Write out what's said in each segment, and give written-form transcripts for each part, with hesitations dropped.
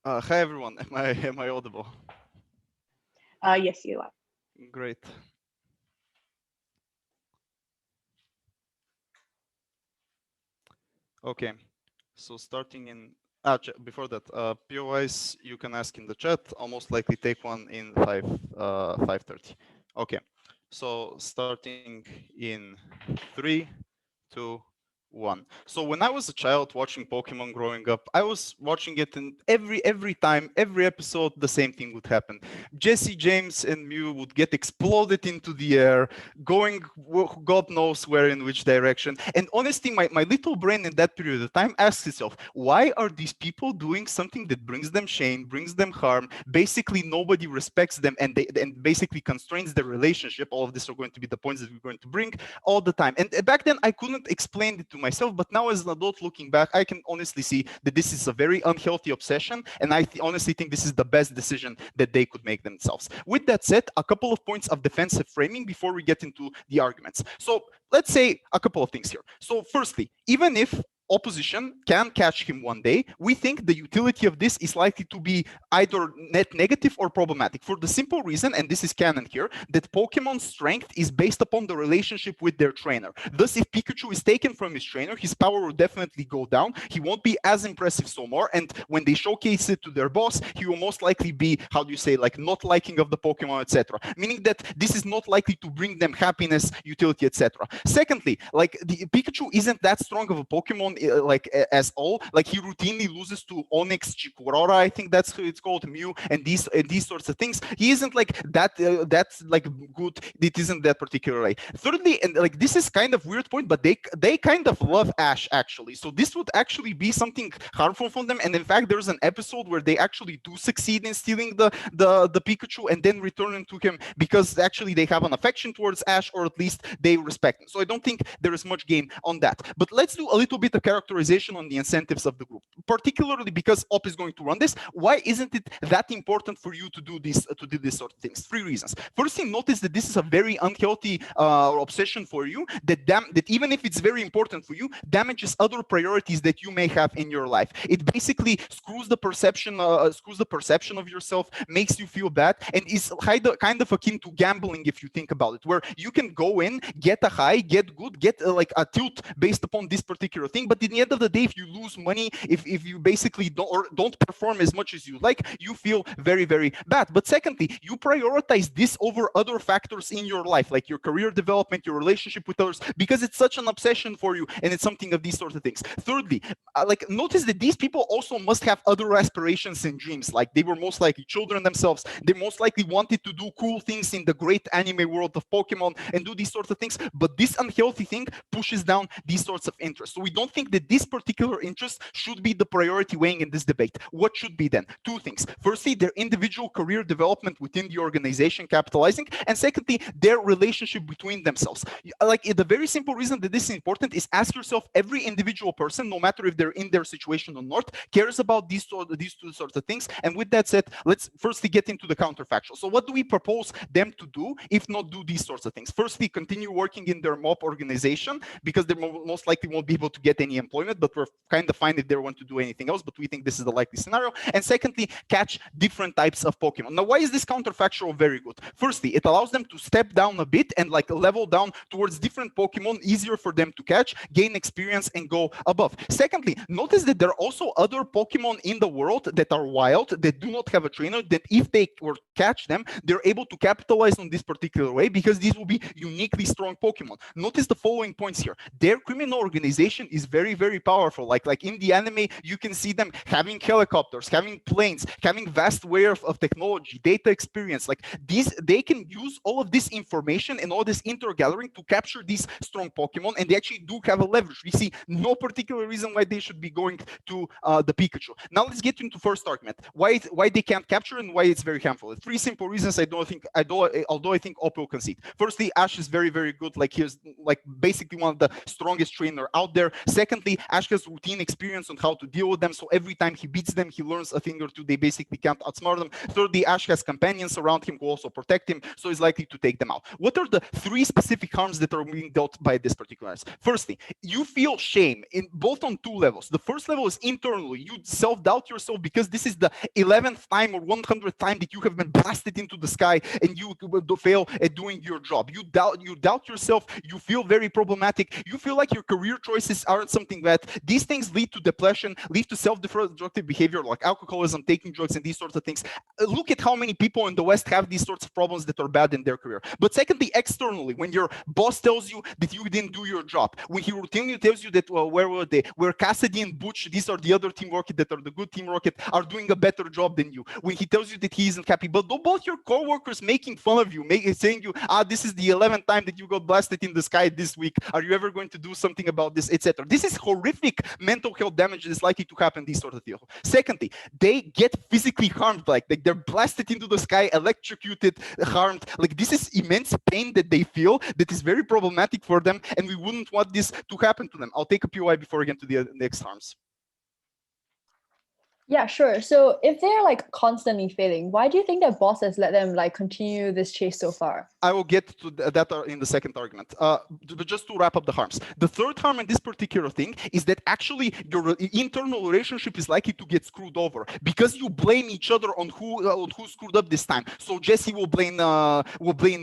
Hi everyone. Am I audible? Yes, you are. Great. Okay. So starting in before that, POIs you can ask in the chat. I'll most likely take one in 5:30. Okay. So starting in 3, 2, 1. So when I was a child watching Pokemon growing up, I was watching it, and every time, every episode, the same thing would happen. Jessie, James, and Mew would get exploded into the air, going God knows where in which direction. And honestly, my little brain in that period of time asks itself, why are these people doing something that brings them shame, brings them harm? Basically, nobody respects them, and basically constrains their relationship. All of this are going to be the points that we're going to bring all the time. And back then, I couldn't explain it to myself, but now as an adult looking back, I can honestly see that this is a very unhealthy obsession, and I honestly think this is the best decision that they could make themselves. With that said, a couple of points of defensive framing before we get into the arguments. So let's say a couple of things here. So firstly, even if opposition can catch him one day, we think the utility of this is likely to be either net negative or problematic, for the simple reason, and this is canon here, that Pokemon's strength is based upon the relationship with their trainer. Thus, if Pikachu is taken from his trainer, his power will definitely go down. He won't be as impressive so more, and when they showcase it to their boss, he will most likely be, how do you say, like not liking of the Pokemon, etc. Meaning that this is not likely to bring them happiness, utility, etc. Secondly, like the Pikachu isn't that strong of a Pokemon as all. Like he routinely loses to Onyx, Chikorora, I think that's who it's called, Mew, and these sorts of things. He isn't like that's like good. It isn't that particular way. Thirdly, and like this is kind of weird point, but they kind of love Ash actually. So this would actually be something harmful for them. And in fact, there's an episode where they actually do succeed in stealing the Pikachu and then returning to him because actually they have an affection towards Ash, or at least they respect him. So I don't think there is much game on that. But let's do a little bit of characterization on the incentives of the group, particularly because Op is going to run this. Why isn't it that important for you to do this sort of things? Three reasons. First thing, notice that this is a very unhealthy obsession for you that even if it's very important for you, damages other priorities that you may have in your life. It basically screws the perception of yourself, makes you feel bad, and is kind of akin to gambling if you think about it, where you can go in, get a high, get good, get like a tilt based upon this particular thing, but in the end of the day, if you lose money, if you basically don't perform as much as you like, you feel very, very bad. But secondly, you prioritize this over other factors in your life, like your career development, your relationship with others, because it's such an obsession for you, and it's something of these sorts of things. Thirdly, like notice that these people also must have other aspirations and dreams. Like they were most likely children themselves. They most likely wanted to do cool things in the great anime world of Pokemon and do these sorts of things. But this unhealthy thing pushes down these sorts of interests. So we don't think that this particular interest should be the priority weighing in this debate. What should be then? Two things. Firstly, their individual career development within the organization capitalizing, and secondly, their relationship between themselves. Like the very simple reason that this is important is ask yourself, every individual person, no matter if they're in their situation or not, cares about these two sorts of things. And with that said, let's firstly get into the counterfactual. So what do we propose them to do if not do these sorts of things? Firstly, continue working in their MOP organization, because they most likely won't be able to get any employment, but we're kind of fine if they want to do anything else, but we think this is the likely scenario. And secondly, catch different types of Pokemon. Now, why is this counterfactual very good? Firstly, it allows them to step down a bit and like level down towards different Pokemon, easier for them to catch, gain experience, and go above. Secondly, notice that there are also other Pokemon in the world that are wild, that do not have a trainer, that if they were to catch them, they're able to capitalize on this particular way, because these will be uniquely strong Pokemon. Notice the following points here. Their criminal organization is very, very powerful. Like in the anime, you can see them having helicopters, having planes, having vast wealth of technology, data experience. Like these, they can use all of this information and all this intergathering to capture these strong Pokemon, and they actually do have a leverage. We see no particular reason why they should be going to the Pikachu. Now let's get into first argument. Why they can't capture and why it's very harmful. Three simple reasons. Although I think Op will concede. Firstly, Ash is very, very good. Like he's like basically one of the strongest trainer out there. Second, Secondly, Ash has routine experience on how to deal with them. So every time he beats them, he learns a thing or two. They basically can't outsmart them. Thirdly, Ash has companions around him who also protect him, so he's likely to take them out. What are the 3 specific harms that are being dealt by this particular Ash? Firstly, you feel shame in both on 2 levels. The first level is internally. You self-doubt yourself because this is the 11th time or 100th time that you have been blasted into the sky and you fail at doing your job. You doubt yourself. You feel very problematic. You feel like your career choices aren't something that these things lead to depression, lead to self-destructive behavior like alcoholism, taking drugs, and these sorts of things. Look at how many people in the West have these sorts of problems that are bad in their career. But secondly, externally, when your boss tells you that you didn't do your job, when he routinely tells you that, well, where were they? Where Cassidy and Butch, these are the other Team Rocket that are the good Team Rocket, are doing a better job than you. When he tells you that he isn't happy, but both your coworkers making fun of you, saying you, this is the 11th time that you got blasted in the sky this week. Are you ever going to do something about this, etc.? This is horrific mental health damage that is likely to happen these sort of things. Secondly, they get physically harmed, like they're blasted into the sky, electrocuted, harmed. Like this is immense pain that they feel that is very problematic for them, and we wouldn't want this to happen to them. I'll take a POI before I get to the next harms. Yeah, sure. So if they're like constantly failing, why do you think their bosses let them like continue this chase so far? I will get to that in the second argument. But just to wrap up the harms. The third harm in this particular thing is that actually your internal relationship is likely to get screwed over because you blame each other on who screwed up this time. So Jessie will blame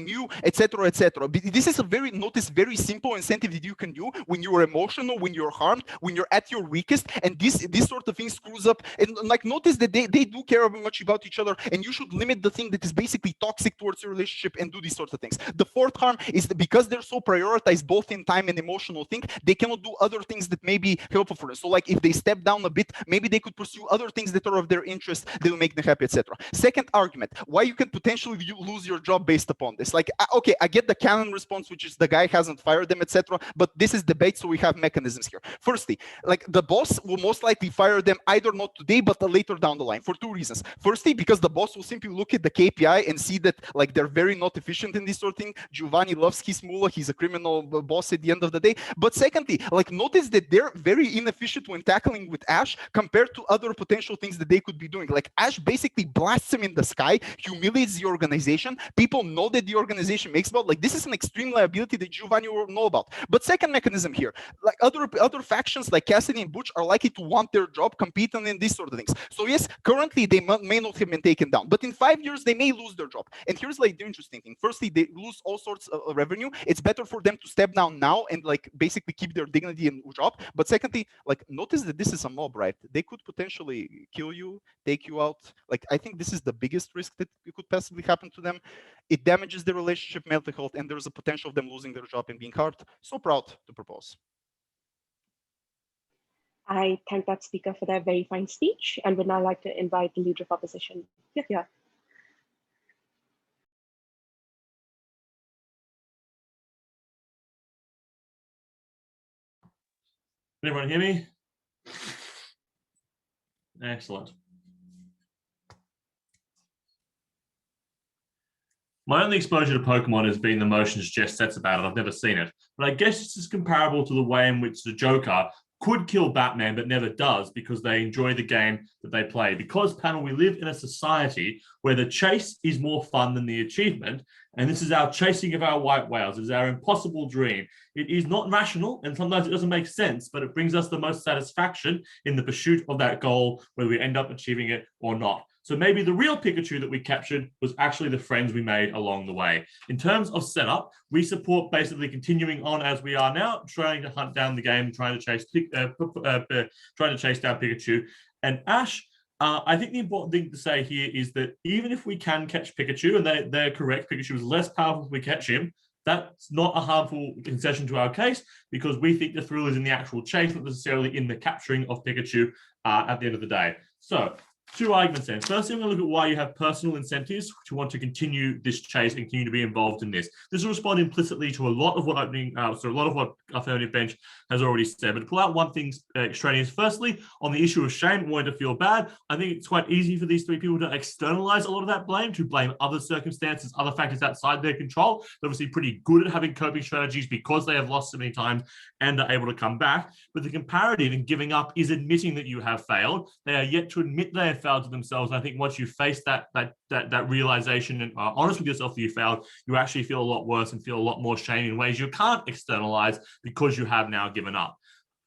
you, etc., etc. This is a very simple incentive that you can do when you're emotional, when you're harmed, when you're at your weakest, and this sort of thing screws up. And like notice that they do care much about each other, and you should limit the thing that is basically toxic towards your relationship and do these sorts of things. The fourth harm is that because they're so prioritized both in time and emotional thing, they cannot do other things that may be helpful for them. So like if they step down a bit, maybe they could pursue other things that are of their interest, that will make them happy, etc. Second argument, why you can potentially lose your job based upon this. Like, okay, I get the canon response, which is the guy hasn't fired them, etc. But this is debate, so we have mechanisms here. Firstly, like the boss will most likely fire them either not today, but later down the line for 2 reasons. Firstly, because the boss will simply look at the KPI and see that like they're very not efficient in this sort of thing. Giovanni loves his mullah. He's a criminal boss at the end of the day. But secondly, like notice that they're very inefficient when tackling with Ash compared to other potential things that they could be doing. Like Ash basically blasts him in the sky, humiliates the organization. People know that the organization makes about. Like this is an extreme liability that Giovanni will know about. But second mechanism here, like other factions like Cassidy and Butch are likely to want their job, competing in these sort of things. So yes, currently they may not have been taken down, but in 5 years they may lose their job. And here's like the interesting thing. Firstly, they lose all sorts of revenue. It's better for them to step down now and like basically keep their dignity and job. But secondly, like notice that this is a mob, right? They could potentially kill you, take you out. Like I think this is the biggest risk that could possibly happen to them. It damages their relationship, mental health, and there's a potential of them losing their job and being hurt. So proud to propose. I thank that speaker for their very fine speech and would now like to invite the leader of opposition. Yeah. Can everyone hear me? Excellent. My only exposure to Pokemon has been the motions Jess sets about it. I've never seen it. But I guess this is comparable to the way in which the Joker could kill Batman, but never does because they enjoy the game that they play. Because, panel, we live in a society where the chase is more fun than the achievement. And this is our chasing of our white whales. It is our impossible dream. It is not rational, and sometimes it doesn't make sense, but it brings us the most satisfaction in the pursuit of that goal, whether we end up achieving it or not. So maybe the real Pikachu that we captured was actually the friends we made along the way. In terms of setup, we support basically continuing on as we are now, trying to hunt down the game, trying to chase down Pikachu. And Ash, I think the important thing to say here is that even if we can catch Pikachu, and they're correct, Pikachu is less powerful if we catch him, that's not a harmful concession to our case because we think the thrill is in the actual chase, not necessarily in the capturing of Pikachu at the end of the day. So two arguments then. Firstly, I'm going to look at why you have personal incentives to want to continue this chase and continue to be involved in this. This will respond implicitly to a lot of what affirmative bench has already said. But to pull out one thing straight is, firstly, on the issue of shame, wanting to feel bad, I think it's quite easy for these three people to externalize a lot of that blame, to blame other circumstances, other factors outside their control. They're obviously pretty good at having coping strategies because they have lost so many times and are able to come back. But the comparative in giving up is admitting that you have failed. They are yet to admit they have failed to themselves. And I think once you face that realization and are honest with yourself that you failed, you actually feel a lot worse and feel a lot more shame in ways you can't externalize because you have now given up.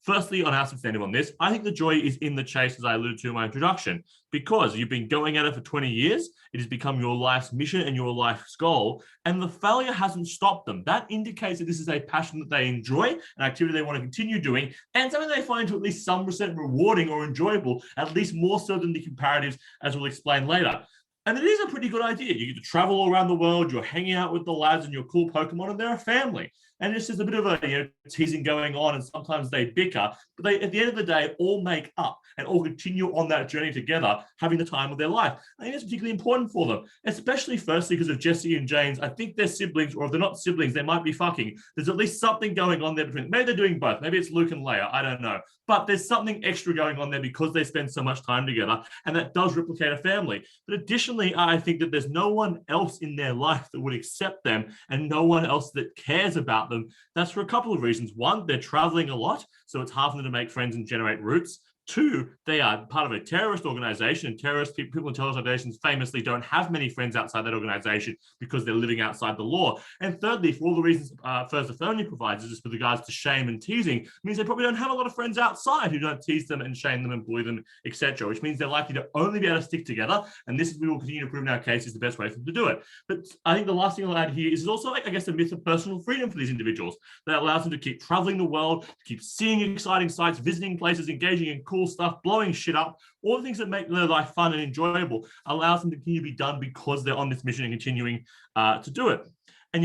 Firstly, on our incentive on this, I think the joy is in the chase, as I alluded to in my introduction, because you've been going at it for 20 years. It has become your life's mission and your life's goal, and the failure hasn't stopped them. That indicates that this is a passion that they enjoy, an activity they want to continue doing, and something they find to at least some percent rewarding or enjoyable, at least more so than the comparatives, as we'll explain later. And it is a pretty good idea. You get to travel all around the world, you're hanging out with the lads and your cool Pokemon, and they're a family. And it's just a bit of a teasing going on, and sometimes they bicker, but they, at the end of the day, all make up and all continue on that journey together, having the time of their life. I think it's particularly important for them, especially firstly because of Jessie and James. I think they're siblings, or if they're not siblings, they might be fucking. There's at least something going on there between them. Maybe they're doing both. Maybe it's Luke and Leia. I don't know. But there's something extra going on there because they spend so much time together, and that does replicate a family. But additionally, I think that there's no one else in their life that would accept them and no one else that cares about them. That's for a couple of reasons. One, they're traveling a lot, so it's hard for them to make friends and generate roots. Two, they are part of a terrorist organization, and terrorist people in terrorist organizations famously don't have many friends outside that organization because they're living outside the law. And thirdly, for all the reasons First Athonia provides, is just with regards to shame and teasing, means they probably don't have a lot of friends outside who don't tease them and shame them and bully them, etc., which means they're likely to only be able to stick together. And this, we will continue to prove in our case, is the best way for them to do it. But I think the last thing I'll add here is also, I guess, a myth of personal freedom for these individuals that allows them to keep traveling the world, to keep seeing exciting sights, visiting places, engaging in cool stuff, blowing shit up, all the things that make their life fun and enjoyable, allows them to continue to be done because they're on this mission and continuing to do it. And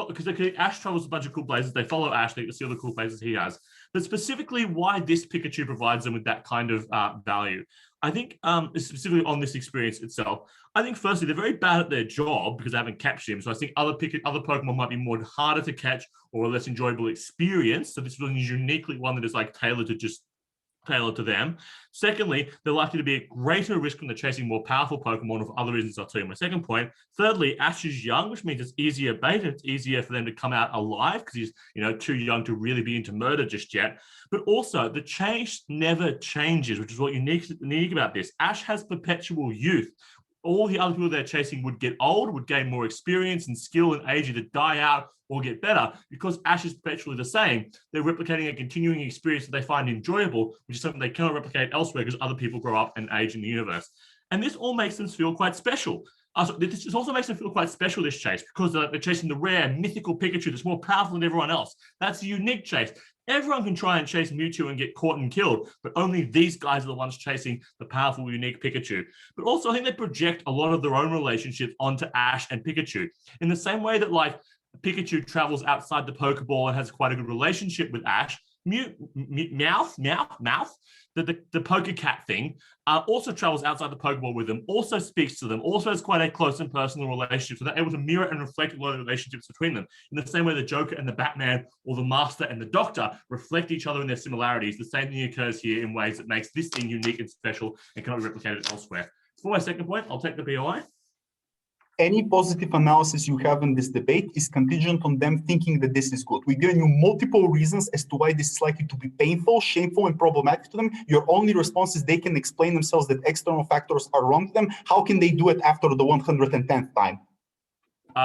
because Ash travels a bunch of cool places, they follow Ash, they see all the cool places he has. But specifically, why this Pikachu provides them with that kind of value, I think, specifically on this experience itself. I think, firstly, they're very bad at their job because they haven't captured him. So I think other Pokemon might be more harder to catch or a less enjoyable experience. So this one is uniquely one that is like tailored to them. Secondly, they're likely to be at greater risk when they're chasing more powerful Pokemon for other reasons I'll tell you in my second point. Thirdly, Ash is young, which means it's easier bait. It's easier for them to come out alive because he's too young to really be into murder just yet. But also, the chase never changes, which is what unique about this. Ash has perpetual youth. All the other people they're chasing would get old, would gain more experience and skill and age, either die out or get better. Because Ash is perpetually the same, they're replicating a continuing experience that they find enjoyable, which is something they cannot replicate elsewhere because other people grow up and age in the universe. And this all makes them feel quite special. This also makes them feel quite special, this chase, because they're chasing the rare, mythical Pikachu that's more powerful than everyone else. That's a unique chase. Everyone can try and chase Mewtwo and get caught and killed, but only these guys are the ones chasing the powerful, unique Pikachu. But also, I think they project a lot of their own relationships onto Ash and Pikachu. In the same way that, like, Pikachu travels outside the Pokeball and has quite a good relationship with Ash, Meowth, the Pokecat thing, also travels outside the Pokeball with them, also speaks to them, also has quite a close and personal relationship. So they're able to mirror and reflect a lot of relationships between them. In the same way the Joker and the Batman, or the Master and the Doctor, reflect each other in their similarities, the same thing occurs here in ways that makes this thing unique and special and cannot be replicated elsewhere. For my second point, I'll take the BOI. Any positive analysis you have in this debate is contingent on them thinking that this is good. We've given you multiple reasons as to why this is likely to be painful, shameful, and problematic to them. Your only response is they can explain themselves that external factors are wrong to them. How can they do it after the 110th time?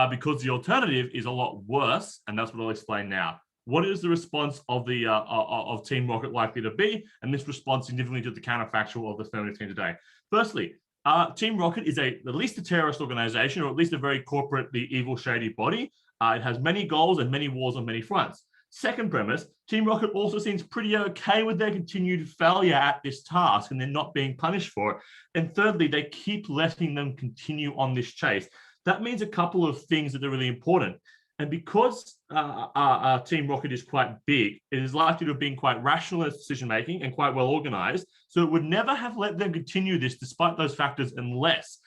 Because the alternative is a lot worse, and that's what I'll explain now. What is the response of the of Team Rocket likely to be? And this response significantly to the counterfactual of the affirmative team today. Firstly, Team Rocket is at least a terrorist organization, or at least a very corporately evil, shady body. It has many goals and many wars on many fronts. Second premise, Team Rocket also seems pretty okay with their continued failure at this task, and they're not being punished for it. And thirdly, they keep letting them continue on this chase. That means a couple of things that are really important. And because Team Rocket is quite big, it is likely to have been quite rational in its decision-making and quite well organized. So it would never have let them continue this despite those factors unless,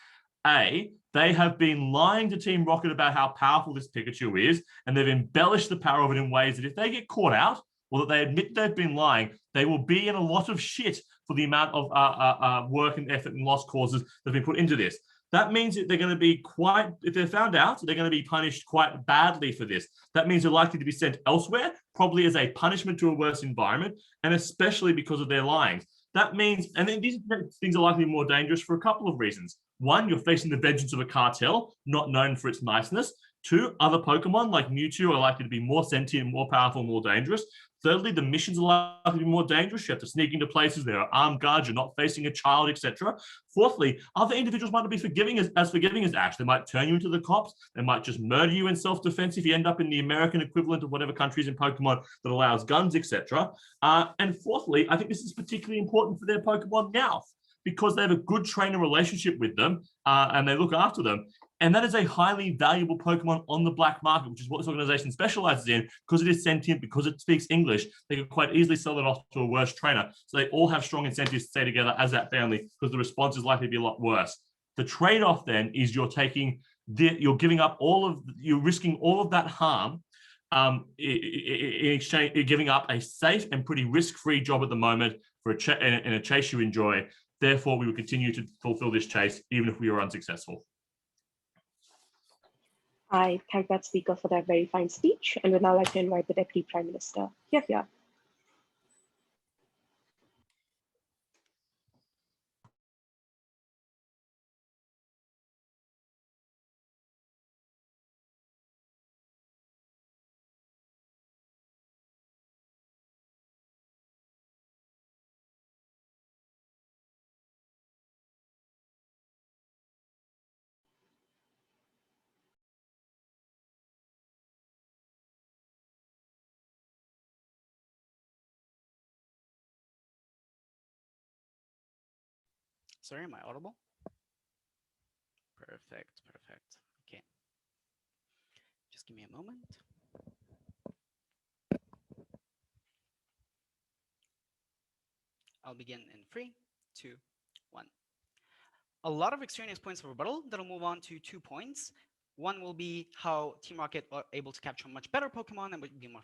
A, they have been lying to Team Rocket about how powerful this Pikachu is, and they've embellished the power of it in ways that if they get caught out, or that they admit they've been lying, they will be in a lot of shit for the amount of work and effort and lost causes that have been put into this. That means that they're going to be if they're found out, they're going to be punished quite badly for this. That means they're likely to be sent elsewhere, probably as a punishment to a worse environment, and especially because of their lying. That means, and then these things are likely more dangerous for a couple of reasons. One, you're facing the vengeance of a cartel, not known for its niceness. Two, other Pokemon like Mewtwo are likely to be more sentient, more powerful, more dangerous. Thirdly, the missions are likely to be more dangerous. You have to sneak into places, there are armed guards, you're not facing a child, etc. Fourthly, other individuals might not be forgiving as Ash. They might turn you into the cops. They might just murder you in self-defense if you end up in the American equivalent of whatever countries in Pokemon that allows guns, etc. And fourthly, I think this is particularly important for their Pokemon Meowth, because they have a good trainer relationship with them and they look after them. And that is a highly valuable Pokemon on the black market, which is what this organization specializes in, because it is sentient, because it speaks English. They could quite easily sell it off to a worse trainer. So they all have strong incentives to stay together as that family, because the response is likely to be a lot worse. The trade-off then is you're risking all of that harm in exchange, you're giving up a safe and pretty risk-free job at the moment for in a chase you enjoy. Therefore, we will continue to fulfill this chase, even if we are unsuccessful. I thank that speaker for that very fine speech, and would now like to invite the Deputy Prime Minister, Heugten. Sorry, am I audible? Perfect. Okay. Just give me a moment. I'll begin in 3, 2, 1. A lot of extraneous points of rebuttal. That'll move on to 2 points. One will be how Team Rocket are able to capture much better Pokemon and be more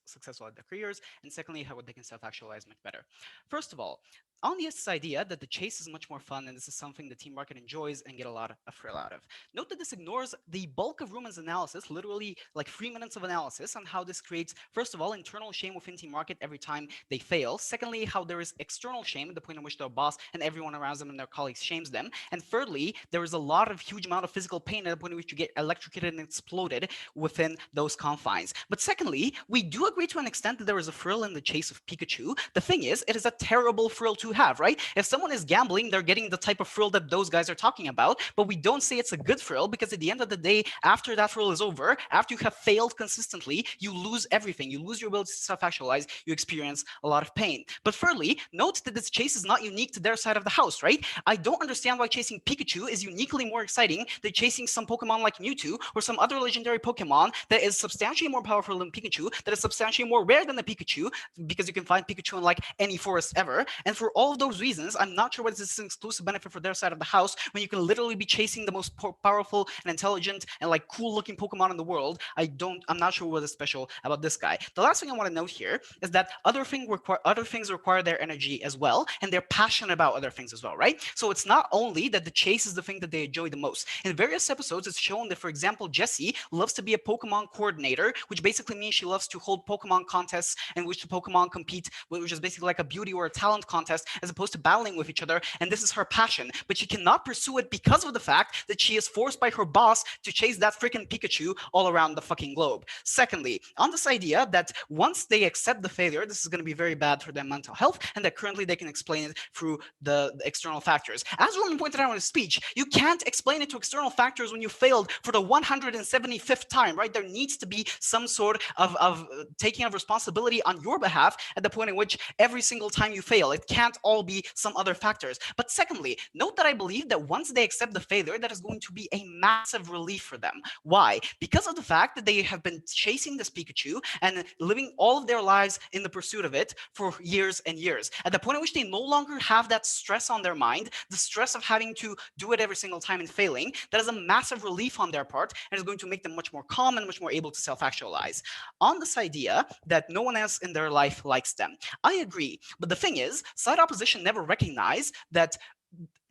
successful at their careers. And secondly, how they can self-actualize much better. First of all, on this idea that the chase is much more fun and this is something the Team Rocket enjoys and get a lot of thrill out of. Note that this ignores the bulk of Rumen's analysis, literally like 3 minutes of analysis on how this creates, first of all, internal shame within Team Rocket every time they fail. Secondly, how there is external shame at the point in which their boss and everyone around them and their colleagues shames them. And thirdly, there is a lot of huge amount of physical pain at the point in which you get electrocuted and exploded within those confines. But secondly, we do agree to an extent that there is a thrill in the chase of Pikachu. The thing is, it is a terrible thrill to have, right? If someone is gambling, they're getting the type of thrill that those guys are talking about, but we don't say it's a good thrill because at the end of the day, after that thrill is over, after you have failed consistently, you lose everything. You lose your ability to self-actualize, you experience a lot of pain. But thirdly, note that this chase is not unique to their side of the house, right? I don't understand why chasing Pikachu is uniquely more exciting than chasing some Pokemon like Mewtwo or some other legendary Pokemon that is substantially more powerful than Pikachu, that is substantially more rare than the Pikachu, because you can find Pikachu in like any forest ever. And for all of those reasons, I'm not sure what is an exclusive benefit for their side of the house when you can literally be chasing the most powerful and intelligent and like cool looking Pokemon in the world. I'm not sure what is special about this guy. The last thing I want to note here is that other things require their energy as well, and they're passionate about other things as well, right? So it's not only that the chase is the thing that they enjoy the most. In various episodes, it's shown that, for example, Jessie loves to be a Pokemon coordinator, which basically means she loves to hold Pokemon contests in which the Pokemon compete, which is basically like a beauty or a talent contest, as opposed to battling with each other. And this is her passion, but she cannot pursue it because of the fact that she is forced by her boss to chase that freaking Pikachu all around the fucking globe. Secondly, on this idea that once they accept the failure, this is going to be very bad for their mental health, and that currently they can explain it through the external factors. As Rumen pointed out in his speech, you can't explain it to external factors when you failed for the 175th time, right? There needs to be some sort of taking of responsibility on your behalf at the point in which every single time you fail. It can't might all be some other factors. But secondly, note that I believe that once they accept the failure, that is going to be a massive relief for them. Why? Because of the fact that they have been chasing this Pikachu and living all of their lives in the pursuit of it for years and years. At the point at which they no longer have that stress on their mind, the stress of having to do it every single time and failing, that is a massive relief on their part and is going to make them much more calm and much more able to self-actualize. On this idea that no one else in their life likes them, I agree. But the thing is, side opposition never recognized that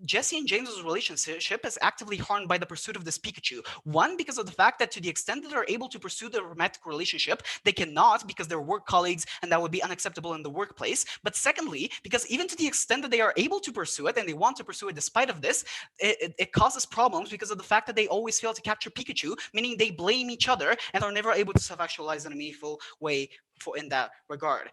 Jessie and James's relationship is actively harmed by the pursuit of this Pikachu. One, because of the fact that to the extent that they're able to pursue the romantic relationship, they cannot because they're work colleagues and that would be unacceptable in the workplace. But secondly, because even to the extent that they are able to pursue it and they want to pursue it despite of this, it causes problems because of the fact that they always fail to capture Pikachu, meaning they blame each other and are never able to self-actualize in a meaningful way in that regard.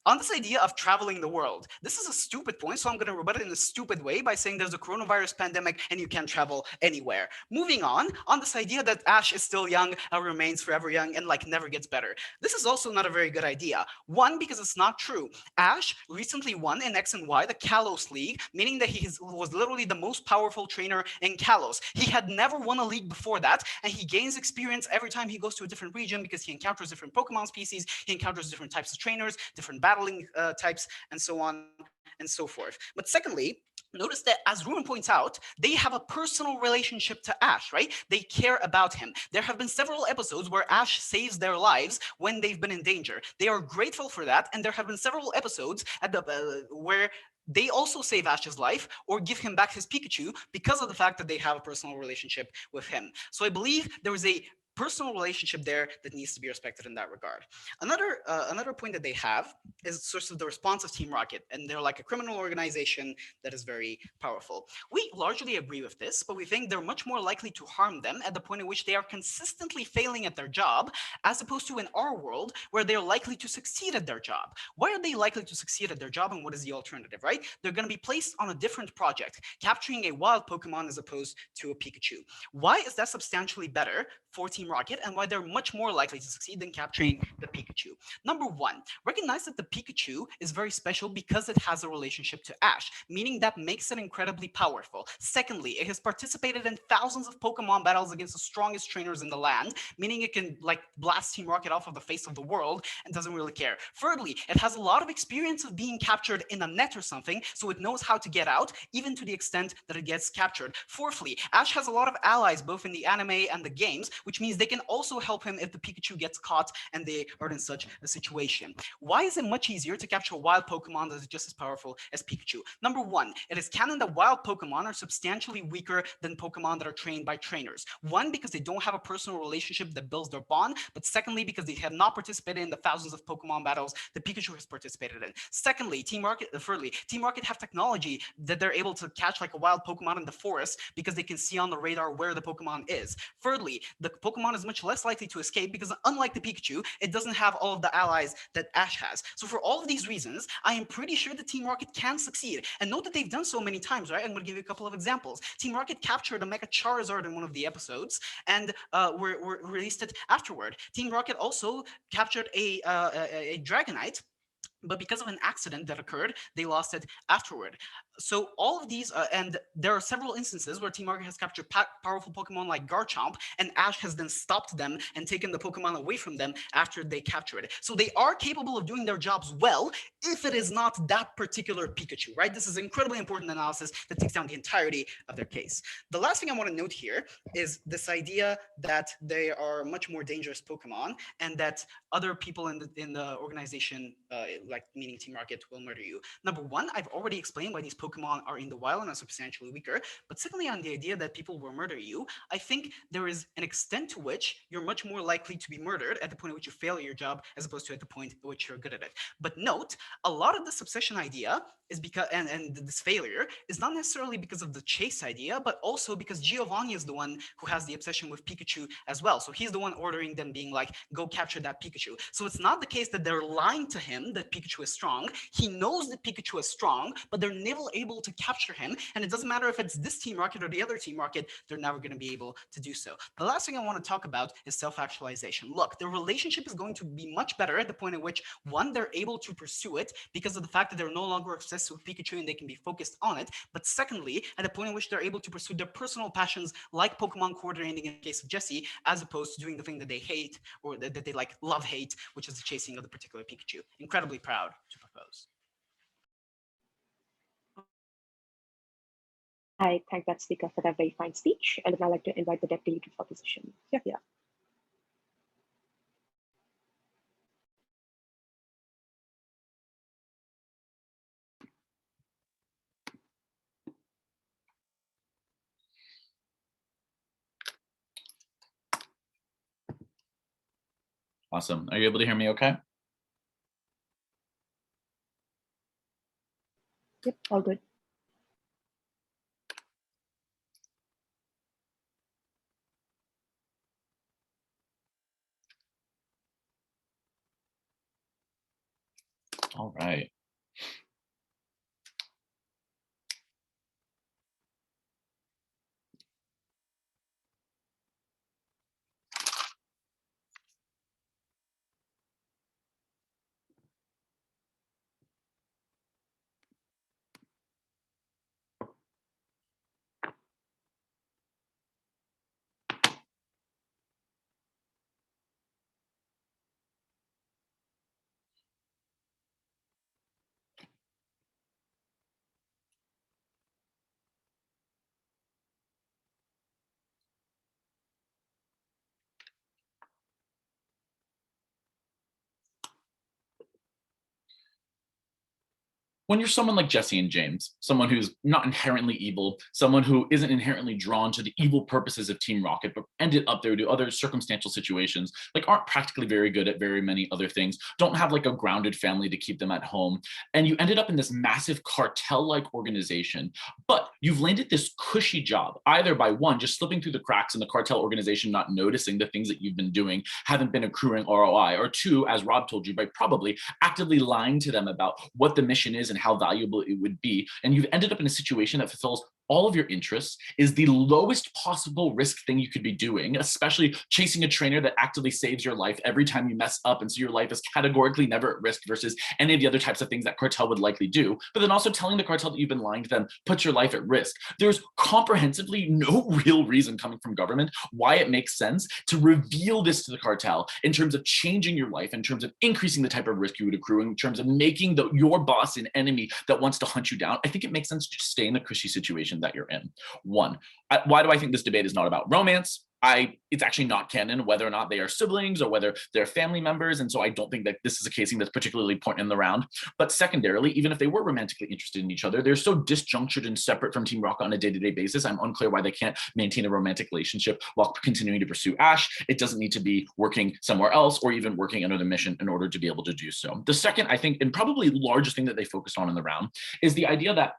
On this idea of traveling the world, this is a stupid point, so I'm going to rebut it in a stupid way by saying there's a coronavirus pandemic and you can't travel anywhere. Moving on this idea that Ash is still young and remains forever young and like never gets better. This is also not a very good idea. One, because it's not true. Ash recently won in X and Y the Kalos League, meaning that he was literally the most powerful trainer in Kalos. He had never won a league before that, and he gains experience every time he goes to a different region because he encounters different Pokemon species, he encounters different types of trainers, different battling types, and so on and so forth. But secondly, notice that, as Rumen points out, they have a personal relationship to Ash, right? They care about him. There have been several episodes where Ash saves their lives when they've been in danger. They are grateful for that, and there have been several episodes where they also save Ash's life or give him back his Pikachu because of the fact that they have a personal relationship with him. So I believe there is a personal relationship there that needs to be respected in that regard. Another point that they have is sort of the response of Team Rocket, and they're like a criminal organization that is very powerful. We largely agree with this, but we think they're much more likely to harm them at the point at which they are consistently failing at their job, as opposed to in our world where they're likely to succeed at their job. Why are they likely to succeed at their job, and what is the alternative, right? They're going to be placed on a different project, capturing a wild Pokemon as opposed to a Pikachu. Why is that substantially better for Team Rocket, and why they're much more likely to succeed than capturing the Pikachu? Number one, recognize that the Pikachu is very special because it has a relationship to Ash, meaning that makes it incredibly powerful. Secondly, it has participated in thousands of Pokemon battles against the strongest trainers in the land, meaning it can like blast Team Rocket off of the face of the world and doesn't really care. Thirdly, it has a lot of experience of being captured in a net or something, so it knows how to get out, even to the extent that it gets captured. Fourthly, Ash has a lot of allies both in the anime and the games, which means they can also help him if the Pikachu gets caught and they are in such a situation. Why is it much easier to capture a wild Pokemon that is just as powerful as Pikachu? Number one, it is canon that wild Pokemon are substantially weaker than Pokemon that are trained by trainers. One, because they don't have a personal relationship that builds their bond, but secondly, because they have not participated in the thousands of Pokemon battles that Pikachu has participated in. Thirdly, Team Rocket have technology that they're able to catch like a wild Pokemon in the forest because they can see on the radar where the Pokemon is. Thirdly, the Pokemon is much less likely to escape because unlike the Pikachu, it doesn't have all of the allies that Ash has. So for all of these reasons, I am pretty sure that Team Rocket can succeed. And note that they've done so many times, right? I'm going to give you a couple of examples. Team Rocket captured a Mega Charizard in one of the episodes and were released it afterward. Team Rocket also captured a Dragonite, but because of an accident that occurred, they lost it afterward. So all of these, and there are several instances where Team Rocket has captured powerful Pokemon like Garchomp, and Ash has then stopped them and taken the Pokemon away from them after they captured it. So they are capable of doing their jobs well, if it is not that particular Pikachu, right? This is incredibly important analysis that takes down the entirety of their case. The last thing I want to note here is this idea that they are much more dangerous Pokemon, and that other people in the organization, like meaning Team Rocket, will murder you. Number one, I've already explained why these Pokemon are in the wild and are substantially weaker. But secondly, on the idea that people will murder you, I think there is an extent to which you're much more likely to be murdered at the point at which you fail at your job as opposed to at the point at which you're good at it. But note, a lot of this obsession idea is because, and this failure is not necessarily because of the chase idea, but also because Giovanni is the one who has the obsession with Pikachu as well. So he's the one ordering them, being like, go capture that Pikachu. So it's not the case that they're lying to him that Pikachu Pikachu is strong. He knows that Pikachu is strong, but they're never able to capture him. And it doesn't matter if it's this Team Rocket or the other Team Rocket, they're never going to be able to do so. The last thing I want to talk about is self-actualization. Look, the relationship is going to be much better at the point at which, one, they're able to pursue it because of the fact that they're no longer obsessed with Pikachu and they can be focused on it. But secondly, at the point in which they're able to pursue their personal passions like Pokemon coordinating in the case of Jessie, as opposed to doing the thing that they hate or that they like love-hate, which is the chasing of the particular Pikachu. Incredibly proud to propose. I thank that speaker for that very fine speech, and I'd like to invite the deputy leader for opposition. Yeah. Awesome. Are you able to hear me okay? Yep, all good. All right. When you're someone like Jessie and James, someone who's not inherently evil, someone who isn't inherently drawn to the evil purposes of Team Rocket, but ended up there due to other circumstantial situations, like aren't practically very good at very many other things, don't have like a grounded family to keep them at home, and you ended up in this massive cartel-like organization, but you've landed this cushy job, either by one, just slipping through the cracks in the cartel organization, not noticing the things that you've been doing haven't been accruing ROI, or two, as Rob told you, by probably actively lying to them about what the mission is and how valuable it would be. And you've ended up in a situation that fulfills all of your interests, is the lowest possible risk thing you could be doing, especially chasing a trainer that actively saves your life every time you mess up. And so your life is categorically never at risk versus any of the other types of things that cartel would likely do. But then also telling the cartel that you've been lying to them puts your life at risk. There's comprehensively no real reason coming from government why it makes sense to reveal this to the cartel in terms of changing your life, in terms of increasing the type of risk you would accrue, in terms of making your boss an enemy that wants to hunt you down. I think it makes sense to just stay in the cushy situation that you're in. One, why do I think this debate is not about romance? It's actually not canon whether or not they are siblings or whether they're family members, and so I don't think that this is a casing that's particularly important in the round. But secondarily, even if they were romantically interested in each other, they're so disjunctured and separate from Team Rocket on a day-to-day basis. I'm unclear why they can't maintain a romantic relationship while continuing to pursue Ash. It doesn't need to be working somewhere else or even working under the mission in order to be able to do so. The second, I think, and probably largest thing that they focused on in the round is the idea that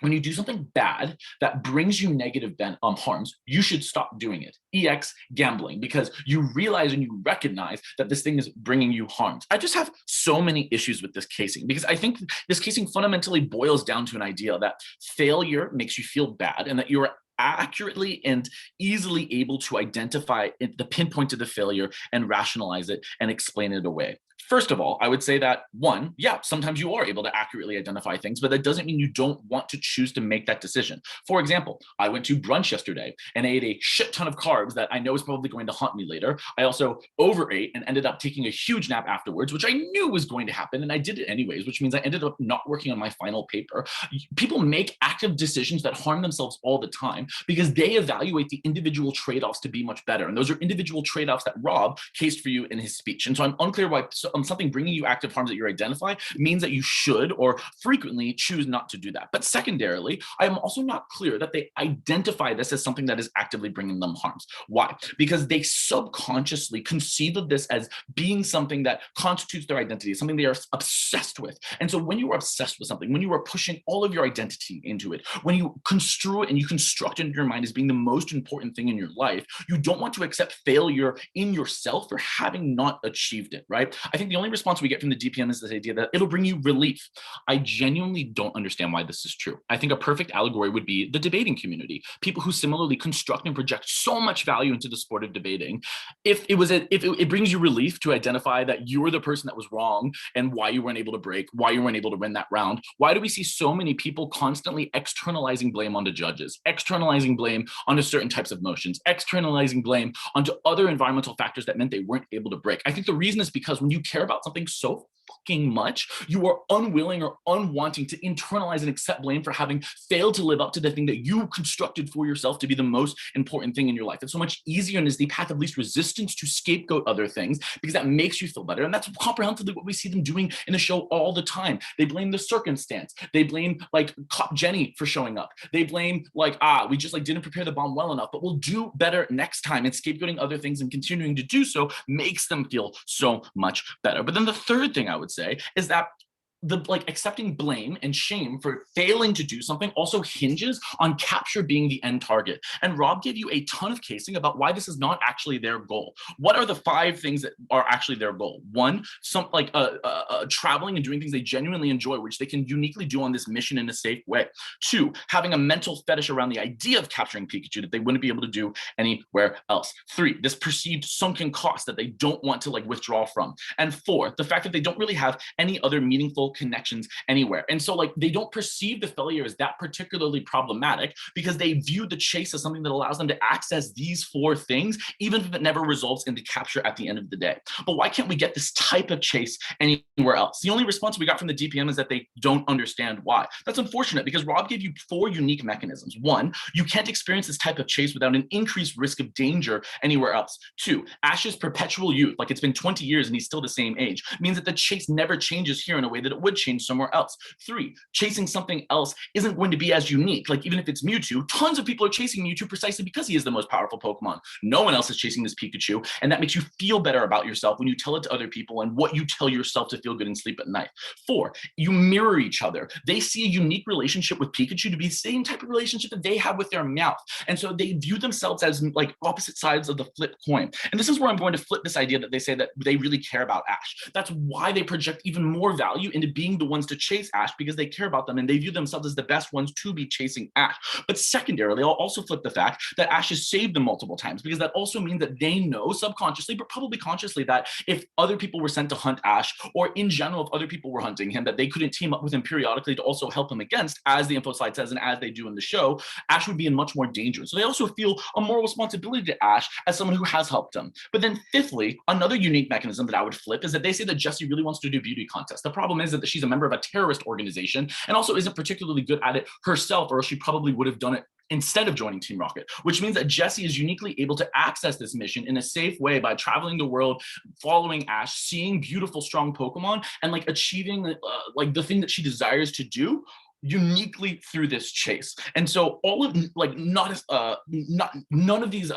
when you do something bad that brings you negative harms, you should stop doing it. EX gambling, because you realize and you recognize that this thing is bringing you harms. I just have so many issues with this casing because I think this casing fundamentally boils down to an idea that failure makes you feel bad and that you're accurately and easily able to identify the pinpoint of the failure and rationalize it and explain it away. First of all, I would say that one, yeah, sometimes you are able to accurately identify things, but that doesn't mean you don't want to choose to make that decision. For example, I went to brunch yesterday and I ate a shit ton of carbs that I know is probably going to haunt me later. I also overate and ended up taking a huge nap afterwards, which I knew was going to happen, and I did it anyways, which means I ended up not working on my final paper. People make active decisions that harm themselves all the time because they evaluate the individual trade-offs to be much better, and those are individual trade-offs that Rob cased for you in his speech. And so I'm unclear why something bringing you active harms that you identify means that you should or frequently choose not to do that. But secondarily, I am also not clear that they identify this as something that is actively bringing them harms. Why? Because they subconsciously conceive of this as being something that constitutes their identity, something they are obsessed with. And so when you are obsessed with something, when you are pushing all of your identity into it, when you construe it and you construct it in your mind as being the most important thing in your life, you don't want to accept failure in yourself for having not achieved it, right? I think think the only response we get from the DPM is this idea that it'll bring you relief. I genuinely don't understand why this is true. I think a perfect allegory would be the debating community, people who similarly construct and project so much value into the sport of debating. If it brings you relief to identify that you were the person that was wrong and why you weren't able to break, why you weren't able to win that round, why do we see so many people constantly externalizing blame onto judges, externalizing blame onto certain types of motions, externalizing blame onto other environmental factors that meant they weren't able to break? I think the reason is because when you care about something so fucking much, you are unwilling or unwanting to internalize and accept blame for having failed to live up to the thing that you constructed for yourself to be the most important thing in your life. It's so much easier and is the path of least resistance to scapegoat other things because that makes you feel better. And that's comprehensively what we see them doing in the show all the time. They blame the circumstance. They blame like Cop Jenny for showing up. They blame like, we just like didn't prepare the bomb well enough, but we'll do better next time. And scapegoating other things and continuing to do so makes them feel so much better. But then the third thing I would say is that the like accepting blame and shame for failing to do something also hinges on capture being the end target. And Rob gave you a ton of casing about why this is not actually their goal. What are the 5 things that are actually their goal? 1, some like traveling and doing things they genuinely enjoy, which they can uniquely do on this mission in a safe way. 2, having a mental fetish around the idea of capturing Pikachu that they wouldn't be able to do anywhere else. 3, this perceived sunken cost that they don't want to like withdraw from. And 4, the fact that they don't really have any other meaningful connections anywhere. And so like they don't perceive the failure as that particularly problematic because they view the chase as something that allows them to access these 4 things, even if it never results in the capture at the end of the day. But why can't we get this type of chase anywhere else? The only response we got from the DPM is that they don't understand why. That's unfortunate because Rob gave you 4 unique mechanisms. 1, you can't experience this type of chase without an increased risk of danger anywhere else. 2, Ash's perpetual youth, like it's been 20 years and he's still the same age, means that the chase never changes here in a way that it would change somewhere else. 3, chasing something else isn't going to be as unique. Like even if it's Mewtwo, tons of people are chasing Mewtwo precisely because he is the most powerful Pokemon. No one else is chasing this Pikachu, and that makes you feel better about yourself when you tell it to other people and what you tell yourself to feel good and sleep at night. 4, you mirror each other. They see a unique relationship with Pikachu to be the same type of relationship that they have with their Meowth, and so they view themselves as like opposite sides of the flip coin. And this is where I'm going to flip this idea that they say that they really care about Ash. That's why they project even more value into being the ones to chase Ash, because they care about them and they view themselves as the best ones to be chasing Ash. But secondarily, I'll also flip the fact that Ash has saved them multiple times, because that also means that they know subconsciously, but probably consciously, that if other people were sent to hunt Ash, or in general, if other people were hunting him, that they couldn't team up with him periodically to also help him against, as the info slide says, and as they do in the show, Ash would be in much more danger. So they also feel a moral responsibility to Ash as someone who has helped him. But then fifthly, another unique mechanism that I would flip is that they say that Jessie really wants to do beauty contests. The problem is that she's a member of a terrorist organization and also isn't particularly good at it herself, or else she probably would have done it instead of joining Team Rocket, which means that Jessie is uniquely able to access this mission in a safe way by traveling the world, following Ash, seeing beautiful, strong Pokemon, and like achieving like the thing that she desires to do uniquely through this chase. And so all of like none of these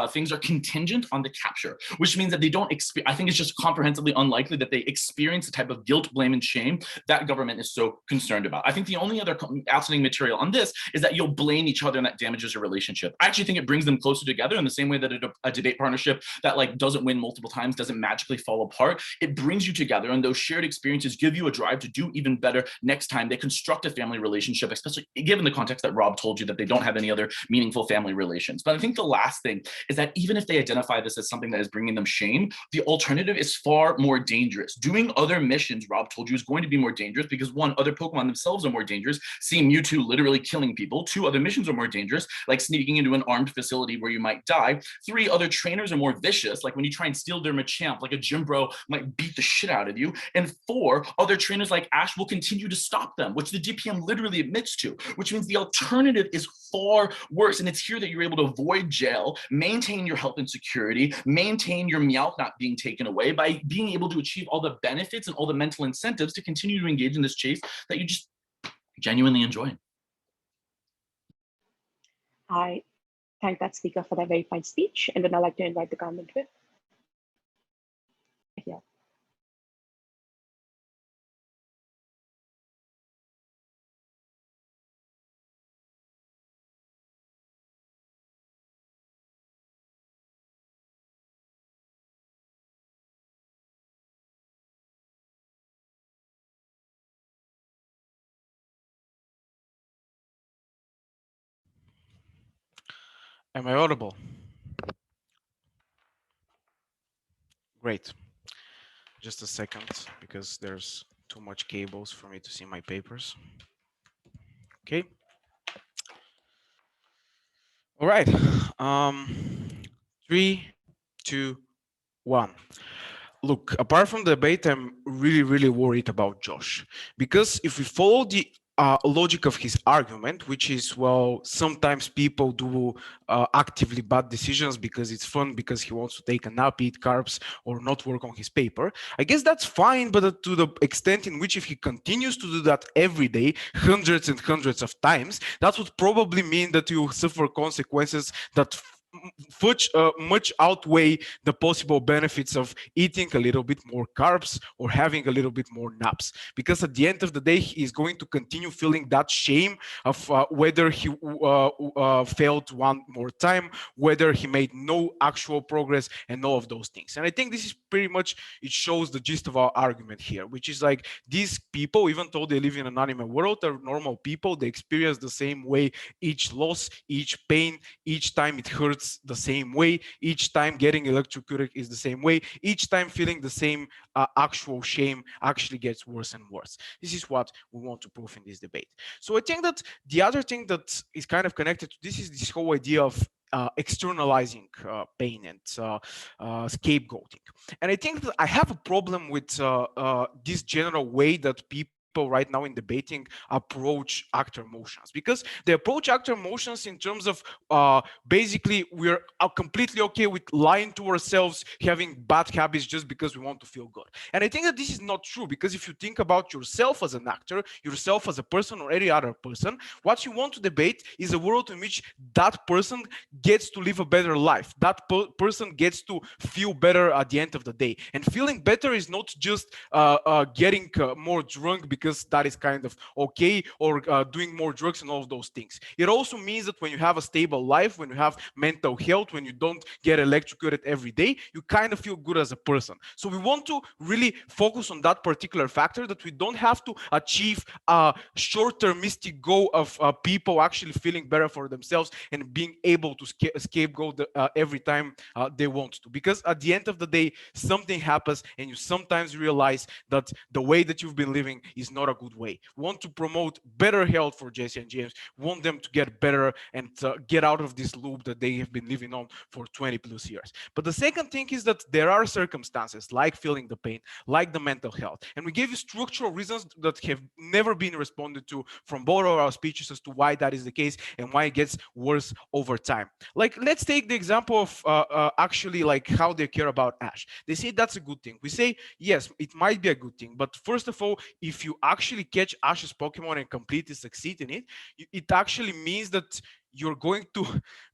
things are contingent on the capture, which means that they don't I think it's just comprehensively unlikely that they experience the type of guilt, blame, and shame that government is so concerned about. I think the only other outstanding material on this is that you'll blame each other and that damages your relationship. I actually think it brings them closer together in the same way that a debate partnership that like doesn't win multiple times doesn't magically fall apart. It brings you together, and those shared experiences give you a drive to do even better next time. They construct a family relationship, especially given the context that Rob told you that they don't have any other meaningful family relations. But I think the last thing is that even if they identify this as something that is bringing them shame, the alternative is far more dangerous. Doing other missions, Rob told you, is going to be more dangerous because 1, other Pokemon themselves are more dangerous, seeing Mewtwo literally killing people. 2, other missions are more dangerous, like sneaking into an armed facility where you might die. 3, other trainers are more vicious, like when you try and steal their Machamp, like a gym bro might beat the shit out of you. And 4, other trainers like Ash will continue to stop them, which the DPM literally admits to, which means the alternative is far worse. And it's here that you're able to avoid jail, maintain your health and security, maintain your Meowth not being taken away by being able to achieve all the benefits and all the mental incentives to continue to engage in this chase that you just genuinely enjoy. I thank that speaker for that very fine speech, and then I'd like to invite the government whip. Yeah. Am I audible? Great. Just a second, because there's too much cables for me to see my papers. Okay. All right. 3, 2, 1. Look, apart from the debate, I'm really worried about Josh, because if we follow the logic of his argument, which is, well, sometimes people do actively bad decisions because it's fun, because he wants to take a nap, eat carbs, or not work on his paper. I guess that's fine, but to the extent in which if he continues to do that every day, hundreds and hundreds of times, that would probably mean that you suffer consequences that much outweigh the possible benefits of eating a little bit more carbs or having a little bit more naps, because at the end of the day he is going to continue feeling that shame of whether he failed one more time, whether he made no actual progress, and all of those things. And I think this is pretty much, it shows the gist of our argument here, which is like, these people, even though they live in an anime world, are normal people. They experience the same way each loss, each pain, each time it hurts the same way, each time getting electrocuted is the same way, each time feeling the same actual shame actually gets worse and worse. This is what we want to prove in this debate. So I think that the other thing that is kind of connected to this is this whole idea of externalizing pain and scapegoating. And I think that I have a problem with this general way that people right now in debating approach actor motions, because they approach actor motions in terms of basically we're completely okay with lying to ourselves, having bad habits just because we want to feel good. And I think that this is not true, because if you think about yourself as an actor, yourself as a person, or any other person, what you want to debate is a world in which that person gets to live a better life, that person gets to feel better at the end of the day. And feeling better is not just getting more drunk because that is kind of okay, or doing more drugs and all of those things. It also means that when you have a stable life, when you have mental health, when you don't get electrocuted every day, you kind of feel good as a person. So we want to really focus on that particular factor, that we don't have to achieve a short-termistic goal of people actually feeling better for themselves and being able to scapegoat every time they want to. Because at the end of the day, something happens and you sometimes realize that the way that you've been living is not a good way. We want to promote better health for Jessie and James. We want them to get better and get out of this loop that they have been living on for 20 plus years. But the second thing is that there are circumstances like feeling the pain, like the mental health. And we gave you structural reasons that have never been responded to from both of our speeches as to why that is the case and why it gets worse over time. Like, let's take the example of actually like how they care about Ash. They say that's a good thing. We say, yes, it might be a good thing. But first of all, if you actually catch Ash's Pokemon and completely succeed in it, it actually means that you're going to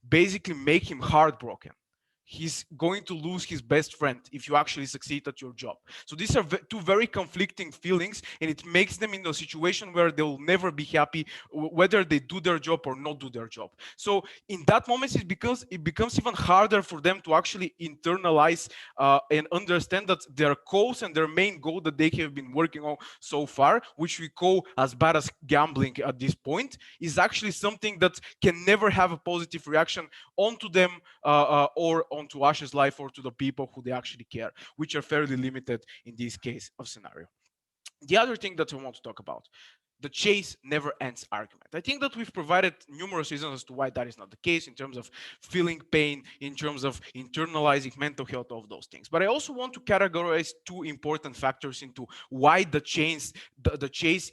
basically make him heartbroken. He's going to lose his best friend if you actually succeed at your job. So these are two very conflicting feelings, and it makes them in a situation where they'll never be happy whether they do their job or not do their job. So in that moment, it becomes even harder for them to actually internalize and understand that their cause and their main goal that they have been working on so far, which we call as bad as gambling at this point, is actually something that can never have a positive reaction onto them or onto Ash's life or to the people who they actually care, which are fairly limited in this case of scenario. The other thing that I want to talk about, the chase never ends argument. I think that we've provided numerous reasons as to why that is not the case in terms of feeling pain, in terms of internalizing mental health, all of those things. But I also want to categorize two important factors into why the chase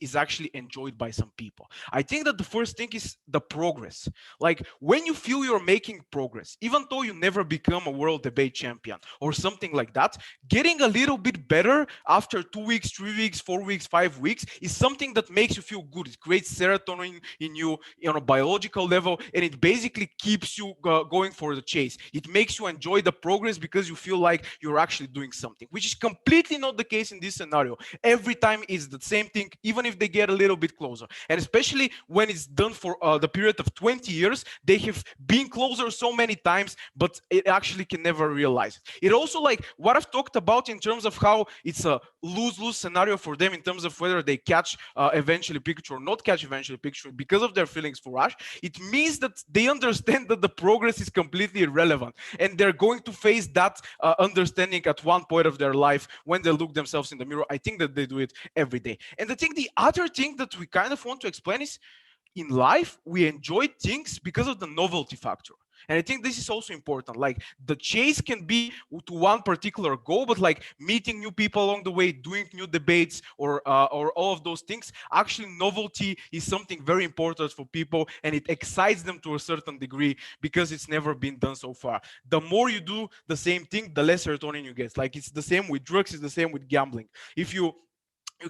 is actually enjoyed by some people. I think that the first thing is the progress. Like, when you feel you're making progress, even though you never become a world debate champion or something like that, getting a little bit better after 2 weeks, 3 weeks, 4 weeks, 5 weeks is something that makes you feel good. It creates serotonin in you on a biological level, and it basically keeps you going for the chase. It makes you enjoy the progress because you feel like you're actually doing something, which is completely not the case in this scenario. Every time it's the same thing, even if they get a little bit closer. And especially when it's done for the period of 20 years, they have been closer so many times, but it actually can never realize it. It also, like what I've talked about in terms of how it's a lose-lose scenario for them in terms of whether they catch eventually eventually Pikachu or not catch eventually Pikachu because of their feelings for Ash, it means that they understand that the progress is completely irrelevant, and they're going to face that understanding at one point of their life when they look themselves in the mirror. I think that they do it every day. And I think the other thing that we kind of want to explain is, in life, we enjoy things because of the novelty factor. And I think this is also important. Like, the chase can be to one particular goal, but like meeting new people along the way, doing new debates, or all of those things, actually novelty is something very important for people, and it excites them to a certain degree because it's never been done so far. The more you do the same thing, the less serotonin you get. Like, it's the same with drugs, it's the same with gambling. If you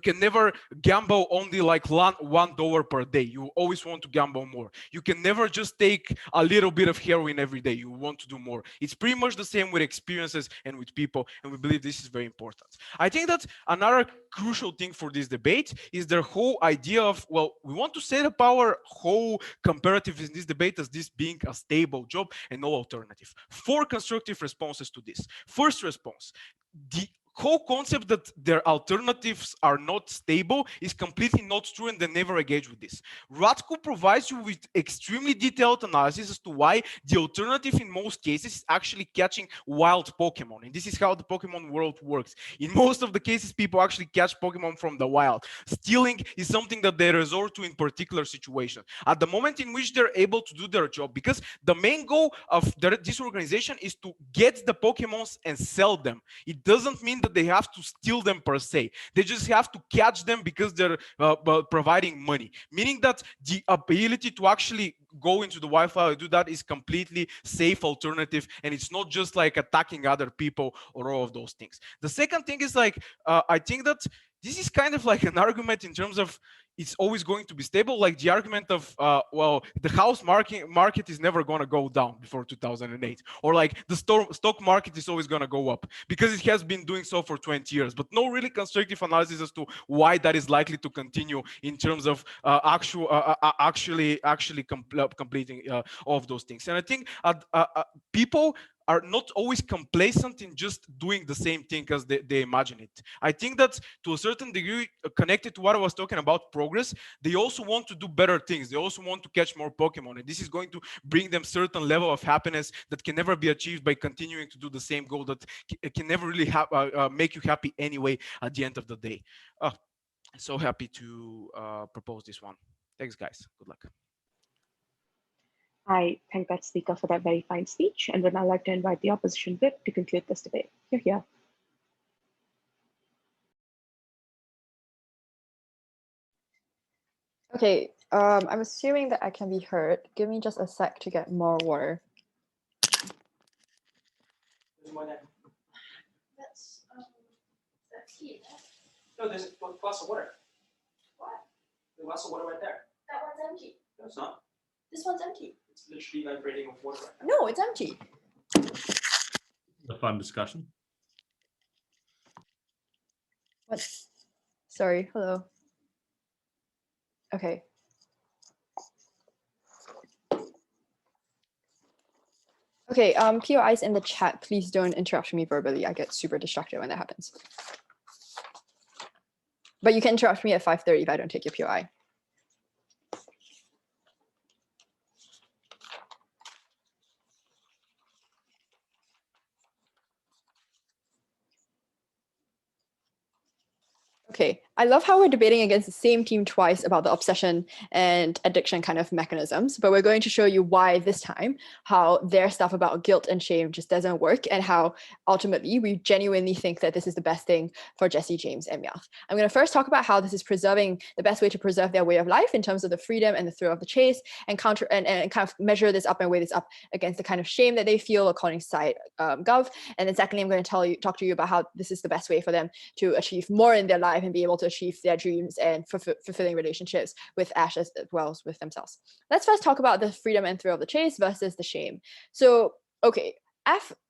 can never gamble only like $1 per day. You always want to gamble more. You can never just take a little bit of heroin every day. You want to do more. It's pretty much the same with experiences and with people, and we believe this is very important. I think that another crucial thing for this debate is their whole idea of, well, we want to set up our whole comparative in this debate as this being a stable job and no alternative. 4 constructive responses to this. First response: the whole concept that their alternatives are not stable is completely not true, and they never engage with this. Radko provides you with extremely detailed analysis as to why the alternative in most cases is actually catching wild Pokemon. And this is how the Pokemon world works. In most of the cases, people actually catch Pokemon from the wild. Stealing is something that they resort to in particular situations. At the moment in which they're able to do their job, because the main goal of this organization is to get the Pokemons and sell them. It doesn't mean that they have to steal them per se. They just have to catch them because they're providing money. Meaning that the ability to actually go into the Wi-Fi and do that is completely safe alternative, and it's not just like attacking other people or all of those things. The second thing is like, I think that this is kind of like an argument in terms of it's always going to be stable, like the argument of, well, the house market is never going to go down before 2008, or like the stock market is always going to go up because it has been doing so for 20 years, but no really constructive analysis as to why that is likely to continue in terms of actually completing all of those things. And I think people are not always complacent in just doing the same thing as they imagine it. I think that to a certain degree, connected to what I was talking about progress, they also want to do better things. They also want to catch more Pokemon, and this is going to bring them certain level of happiness that can never be achieved by continuing to do the same goal that can never really make you happy anyway at the end of the day. So happy to propose this one. Thanks, guys. Good luck. I thank that speaker for that very fine speech, and would now like to invite the opposition whip to conclude this debate. Here. Okay, I'm assuming that I can be heard. Give me just a sec to get more water. That's tea. No, there's a glass of water. What? The glass of water right there. That one's empty. No, it's not. This one's empty. It's literally vibrating with water right now. No, it's empty. A fun discussion. What? Sorry, hello. Okay. Okay, POIs in the chat, please don't interrupt me verbally. I get super distracted when that happens. But you can interrupt me at 5:30 if I don't take your POI. Okay, I love how we're debating against the same team twice about the obsession and addiction kind of mechanisms, but we're going to show you why this time, how their stuff about guilt and shame just doesn't work, and how ultimately we genuinely think that this is the best thing for Jessie, James, and Meowth. I'm going to first talk about how this is preserving the best way to preserve their way of life in terms of the freedom and the thrill of the chase, and kind of measure this up and weigh this up against the kind of shame that they feel according to Site Gov. And then secondly, I'm going to talk to you about how this is the best way for them to achieve more in their life and be able to achieve their dreams and fulfilling relationships with Ash as well as with themselves. Let's first talk about the freedom and thrill of the chase versus the shame. So, okay,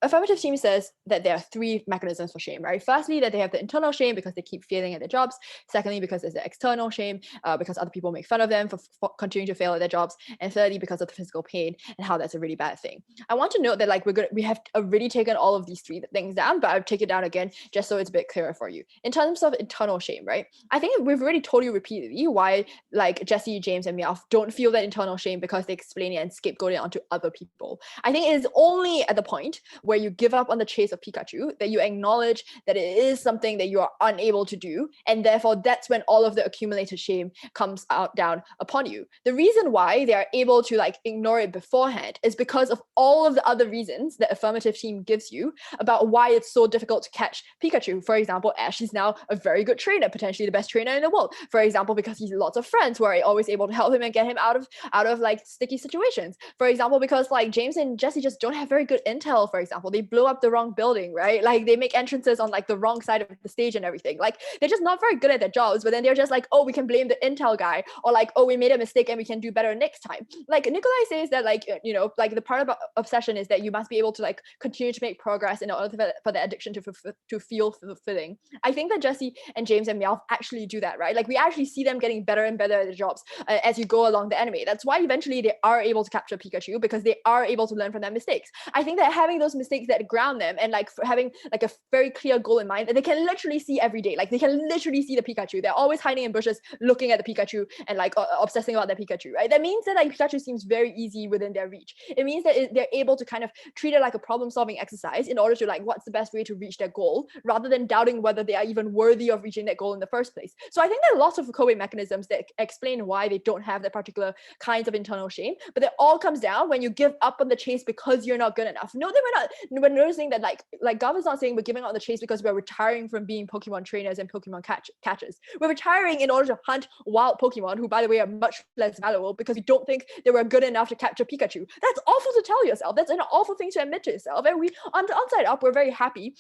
affirmative team says that there are 3 mechanisms for shame, right? Firstly, that they have the internal shame because they keep failing at their jobs. Secondly, because there's the external shame because other people make fun of them for continuing to fail at their jobs. And thirdly, because of the physical pain and how that's a really bad thing. I want to note that like we have already taken all of these 3 things down, but I'll take it down again just so it's a bit clearer for you. In terms of internal shame, right? I think we've already told you repeatedly why like Jessie, James, and Meowth don't feel that internal shame because they explain it and scapegoat it onto other people. I think it is only at the point where you give up on the chase of Pikachu that you acknowledge that it is something that you are unable to do, and therefore that's when all of the accumulated shame comes out down upon you. The reason why they are able to like ignore it beforehand is because of all of the other reasons that affirmative team gives you about why it's so difficult to catch Pikachu. For example, Ash is now a very good trainer, potentially the best trainer in the world. For example, because he's lots of friends who are always able to help him and get him out of like sticky situations. For example, because like James and Jessie just don't have very good intel. For example, they blow up the wrong building, right? Like they make entrances on like the wrong side of the stage and everything. Like they're just not very good at their jobs, but then they're just like, oh, we can blame the intel guy, or like, oh, we made a mistake and we can do better next time. Like Nikolay says that like, you know, like the part about obsession is that you must be able to like continue to make progress in order for the addiction to feel fulfilling. I think that Jessie and James and Meowth actually do that, right? Like we actually see them getting better and better at their jobs as you go along the anime. That's why eventually they are able to capture Pikachu, because they are able to learn from their mistakes. I think that having those mistakes that ground them and like having like a very clear goal in mind that they can literally see every day, like they can literally see the Pikachu. They're always hiding in bushes looking at the Pikachu and like obsessing about their Pikachu, right? That means that like Pikachu seems very easy within their reach. It means that they're able to kind of treat it like a problem-solving exercise in order to like what's the best way to reach their goal, rather than doubting whether they are even worthy of reaching that goal in the first place. So I think there are lots of coping mechanisms that explain why they don't have that particular kinds of internal shame, but it all comes down when you give up on the chase because you're not good enough. No, that we're noticing that like Gav is not saying we're giving up the chase because we're retiring from being Pokemon trainers and Pokemon catchers. We're retiring in order to hunt wild Pokemon, who by the way are much less valuable, because we don't think they were good enough to capture Pikachu. That's awful to tell yourself. That's an awful thing to admit to yourself. And we on the outside up, we're very happy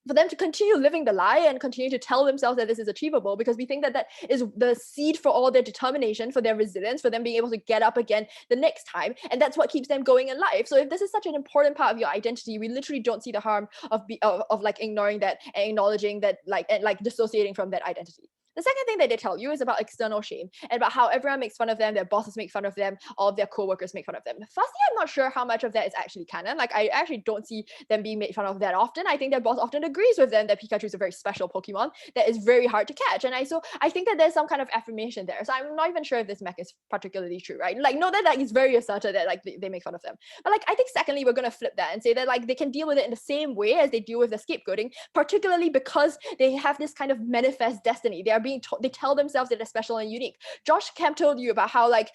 for them to continue living the lie and continue to tell themselves that this is achievable, because we think that that is the seed for all their determination, for their resilience, for them being able to get up again the next time. And that's what keeps them going in life. So if this is such an important part of your identity, we literally don't see the harm of like ignoring that and acknowledging that, like, and like dissociating from that identity. The second thing that they tell you is about external shame and about how everyone makes fun of them, their bosses make fun of them, all of their co-workers make fun of them. Firstly, I'm not sure how much of that is actually canon. Like, I actually don't see them being made fun of that often. I think their boss often agrees with them that Pikachu is a very special Pokemon that is very hard to catch. And I think that there's some kind of affirmation there. So I'm not even sure if this mech is particularly true, right? Like, no, that like it's very asserted that like they make fun of them. But like, I think secondly, we're gonna flip that and say that like they can deal with it in the same way as they deal with the scapegoating, particularly because they have this kind of manifest destiny. They are being they tell themselves that they're special and unique. Josh Kemp told you about how like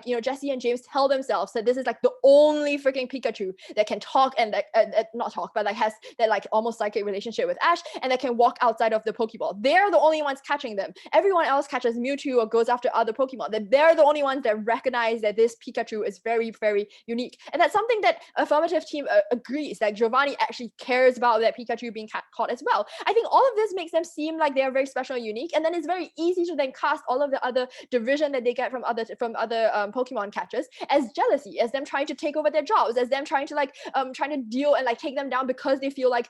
you know, Jessie and James tell themselves that this is like the only freaking Pikachu that can talk and like not talk, but like has that like almost psychic relationship with Ash, and that can walk outside of the Pokeball. They're the only ones catching them. Everyone else catches Mewtwo or goes after other Pokemon. That they're the only ones that recognize that this Pikachu is very, very unique. And that's something that affirmative team agrees. Like Giovanni actually cares about that Pikachu being caught as well. I think all of this makes them seem like they are very special and unique, and then it's very easy to then cast all of the other derision that they get from other Pokemon catchers as jealousy, as them trying to take over their jobs, as them trying to like trying to deal and like take them down because they feel like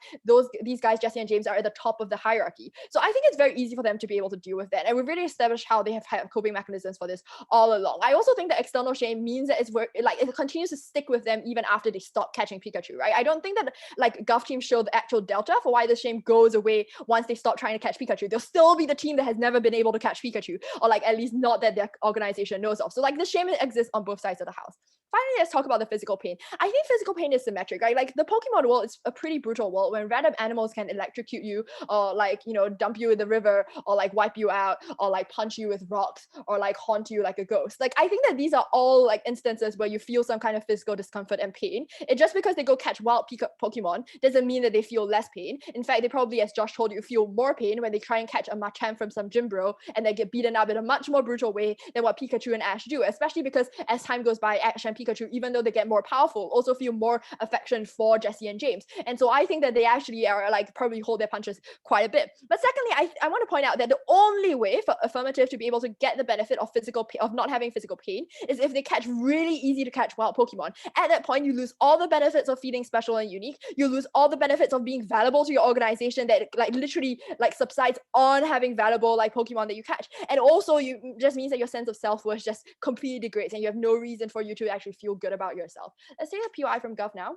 these guys, Jessie and James, are at the top of the hierarchy. So I think it's very easy for them to be able to deal with that, and we've really established how they have had coping mechanisms for this all along. I also think that external shame means that it continues to stick with them even after they stop catching Pikachu, right? I don't think that like Gov team showed the actual delta for why the shame goes away once they stop trying to catch Pikachu. They'll still be the team that has never been able to catch Pikachu, or like at least not that their organization knows of. So like the shame exists on both sides of the house. Finally, let's talk about the physical pain. I think physical pain is symmetric, right? Like the Pokemon world is a pretty brutal world when random animals can electrocute you, or like, you know, dump you in the river, or like wipe you out, or like punch you with rocks, or like haunt you like a ghost. Like I think that these are all like instances where you feel some kind of physical discomfort and pain. It just because they go catch wild Pokemon doesn't mean that they feel less pain. In fact, they probably, as Josh told you, feel more pain when they try and catch a Machamp from some gym bro and then get beaten up in a much more brutal way than what Pikachu and Ash do, especially because as time goes by, Ash and Pikachu, even though they get more powerful, also feel more affection for Jessie and James. And so I think that they actually are like probably hold their punches quite a bit. But secondly, I want to point out that the only way for Affirmative to be able to get the benefit of not having physical pain is if they catch really easy to catch wild Pokemon. At that point, you lose all the benefits of feeding special and unique. You lose all the benefits of being valuable to your organization that like literally like subsides on having valuable like Pokemon that you catch. And also you just means that your sense of self-worth just completely degrades and you have no reason for you to actually feel good about yourself. Let's take a POI from Gov now.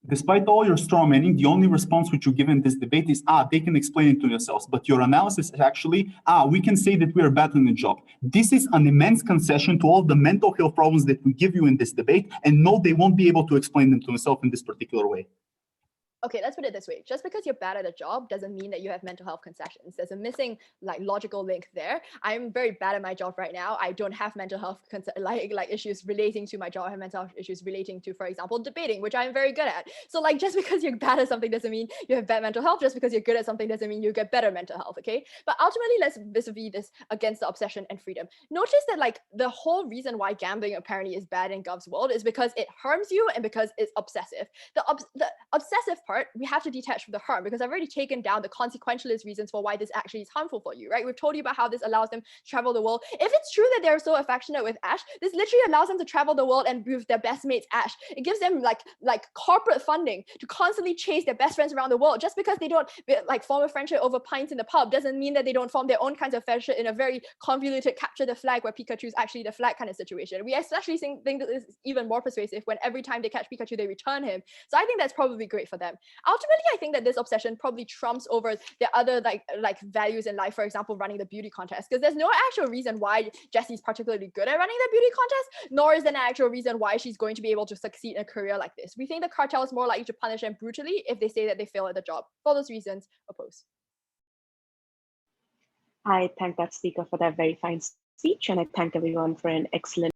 Despite all your strawmanning, the only response which you give in this debate is, they can explain it to themselves. But your analysis is actually, we can say that we are bad in the job. This is an immense concession to all the mental health problems that we give you in this debate. And no, they won't be able to explain them to themselves in this particular way. Okay, let's put it this way. Just because you're bad at a job doesn't mean that you have mental health concessions. There's a missing like logical link there. I'm very bad at my job right now. I don't have mental health like issues relating to my job. I have mental health issues relating to, for example, debating, which I'm very good at. So like just because you're bad at something doesn't mean you have bad mental health. Just because you're good at something doesn't mean you get better mental health, okay? But ultimately, let's vis-a-vis this against the obsession and freedom. Notice that like the whole reason why gambling apparently is bad in Gov's world is because it harms you and because it's obsessive. The obsessive part, we have to detach from the harm because I've already taken down the consequentialist reasons for why this actually is harmful for you, right? We've told you about how this allows them to travel the world. If it's true that they're so affectionate with Ash, this literally allows them to travel the world and be with their best mates, Ash. It gives them like corporate funding to constantly chase their best friends around the world. Just because they don't like form a friendship over pints in the pub doesn't mean that they don't form their own kinds of friendship in a very convoluted capture the flag where Pikachu is actually the flag kind of situation. We especially think that this is even more persuasive when every time they catch Pikachu, they return him. So I think that's probably great for them. Ultimately, I think that this obsession probably trumps over the other like values in life, for example, running the beauty contest, because there's no actual reason why Jessie's particularly good at running the beauty contest, nor is there an actual reason why she's going to be able to succeed in a career like this. We think the cartel is more likely to punish them brutally if they say that they fail at the job. For those reasons, oppose. I thank that speaker for that very fine speech, and I thank everyone for an excellent